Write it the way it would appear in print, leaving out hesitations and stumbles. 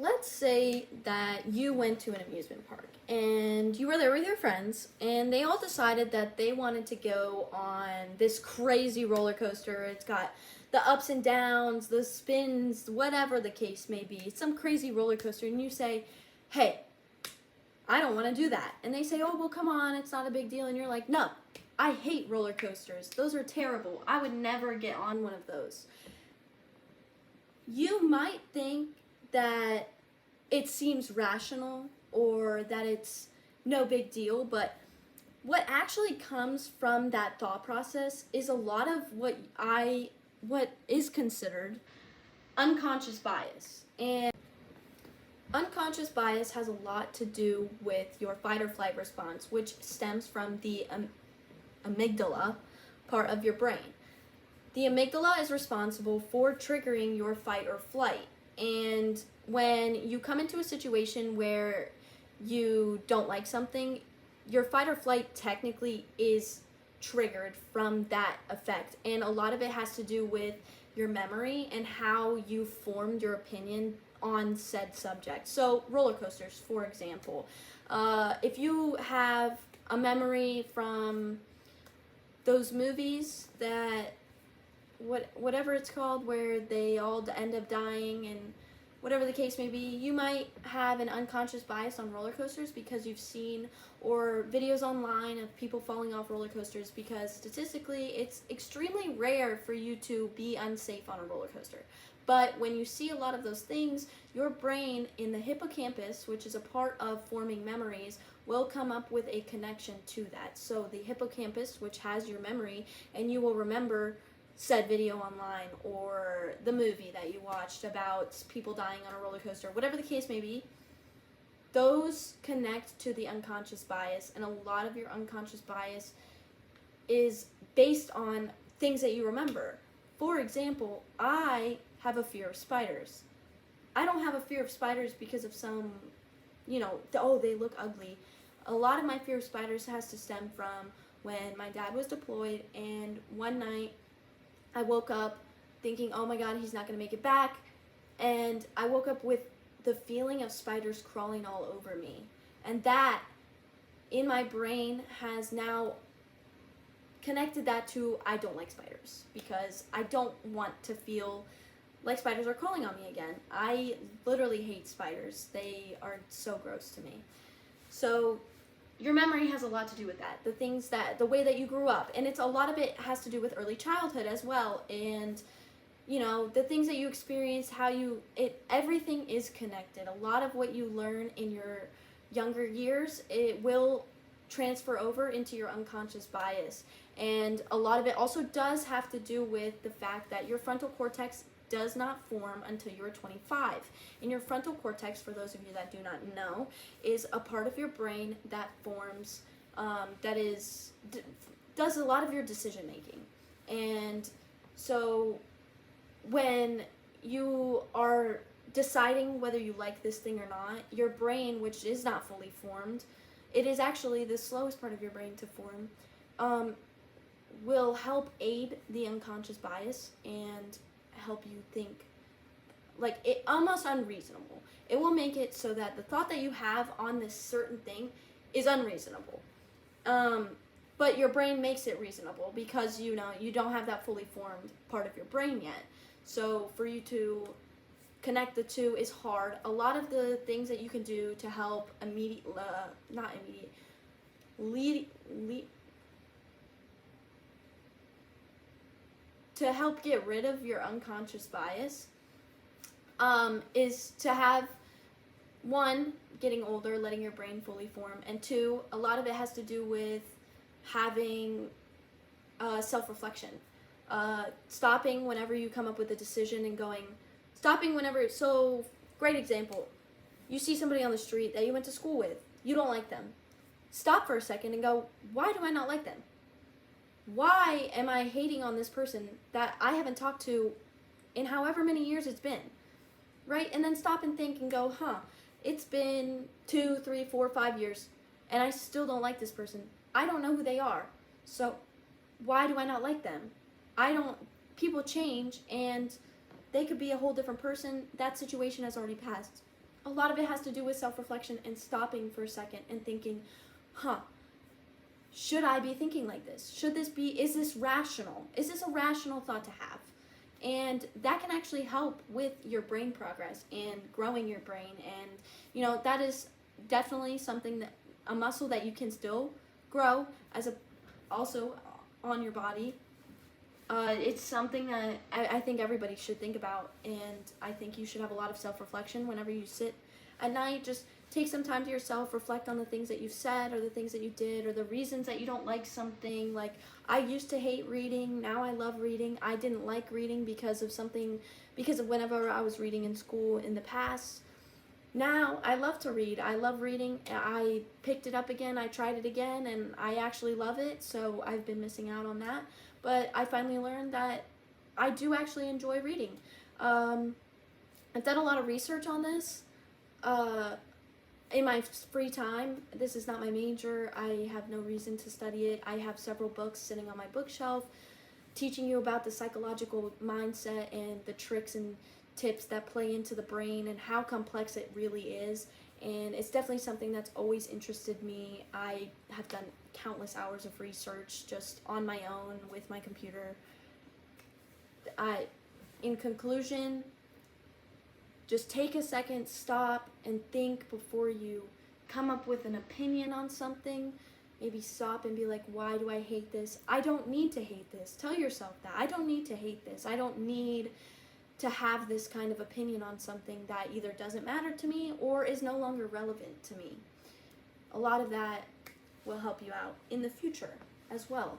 let's say that you went to an amusement park and you were there with your friends and they all decided that they wanted to go on this crazy roller coaster. It's got the ups and downs, the spins, whatever the case may be, some crazy roller coaster, and you say, hey, I don't want to do that. And they say, oh, well, come on, it's not a big deal. And you're like, no, I hate roller coasters. Those are terrible. I would never get on one of those. You might think that it seems rational or that it's no big deal, but what actually comes from that thought process is a lot of what is considered unconscious bias. And unconscious bias has a lot to do with your fight or flight response, which stems from the amygdala part of your brain. The amygdala is responsible for triggering your fight or flight. And when you come into a situation where you don't like something, your fight or flight technically is triggered from that effect. And a lot of it has to do with your memory and how you formed your opinion on said subject. So roller coasters, for example. If you have a memory from those movies that whatever it's called, where they all end up dying and whatever the case may be, you might have an unconscious bias on roller coasters because you've seen or videos online of people falling off roller coasters, because statistically it's extremely rare for you to be unsafe on a roller coaster. But when you see a lot of those things, your brain in the hippocampus, which is a part of forming memories, will come up with a connection to that. So the hippocampus, which has your memory, and you will remember said video online or the movie that you watched about people dying on a roller coaster, whatever the case may be, those connect to the unconscious bias, and a lot of your unconscious bias is based on things that you remember. For example, I have a fear of spiders. I don't have a fear of spiders because of some, oh, they look ugly. A lot of my fear of spiders has to stem from when my dad was deployed, and one night I woke up thinking, oh my God, he's not going to make it back. And I woke up with the feeling of spiders crawling all over me. And that, in my brain, has now connected that to I don't like spiders, because I don't want to feel like spiders are crawling on me again. I literally hate spiders. They are so gross to me. So your memory has a lot to do with that. The way that you grew up. And a lot of it has to do with early childhood as well. And, the things that you experience, everything is connected. A lot of what you learn in your younger years, it will transfer over into your unconscious bias. And a lot of it also does have to do with the fact that your frontal cortex does not form until you're 25. And your frontal cortex, for those of you that do not know, is a part of your brain that forms, does a lot of your decision making. And so when you are deciding whether you like this thing or not, your brain, which is not fully formed, it is actually the slowest part of your brain to form, will help aid the unconscious bias and help you think almost unreasonable. It will make it so that the thought that you have on this certain thing is unreasonable. But your brain makes it reasonable because you don't have that fully formed part of your brain yet. So for you to connect the two is hard. A lot of the things that you can do to help to help get rid of your unconscious bias is to have, one, getting older, letting your brain fully form, and two, a lot of it has to do with having self-reflection. Stopping whenever you come up with a decision and so great example, you see somebody on the street that you went to school with, you don't like them. Stop for a second and go, why do I not like them? Why am I hating on this person that I haven't talked to in however many years it's been, right? And then stop and think and go, it's been 2, 3, 4, 5 years, and I still don't like this person. I don't know who they are, so why do I not like them? People change, and they could be a whole different person. That situation has already passed. a lot of it has to do with self-reflection and stopping for a second and thinking, should I be thinking like this? Is this rational? Is this a rational thought to have? And that can actually help with your brain progress and growing your brain. And, that is definitely something a muscle that you can still grow also on your body. It's something that I think everybody should think about, and I think you should have a lot of self-reflection whenever you sit at night. Just take some time to yourself, reflect on the things that you've said or the things that you did or the reasons that you don't like something. Like, I used to hate reading, now I love reading. I didn't like reading because of whenever I was reading in school in the past. Now I love to read. I love reading. I picked it up again, I tried it again, and I actually love it, so I've been missing out on that. But I finally learned that I do actually enjoy reading. I've done a lot of research on this. In my free time, this is not my major. I have no reason to study it. I have several books sitting on my bookshelf teaching you about the psychological mindset and the tricks and tips that play into the brain and how complex it really is. And it's definitely something that's always interested me. I have done countless hours of research just on my own with my computer. In conclusion, just take a second, stop, and think before you come up with an opinion on something. Maybe stop and be like, why do I hate this? I don't need to hate this. Tell yourself that. I don't need to hate this. I don't need to have this kind of opinion on something that either doesn't matter to me or is no longer relevant to me. A lot of that will help you out in the future as well.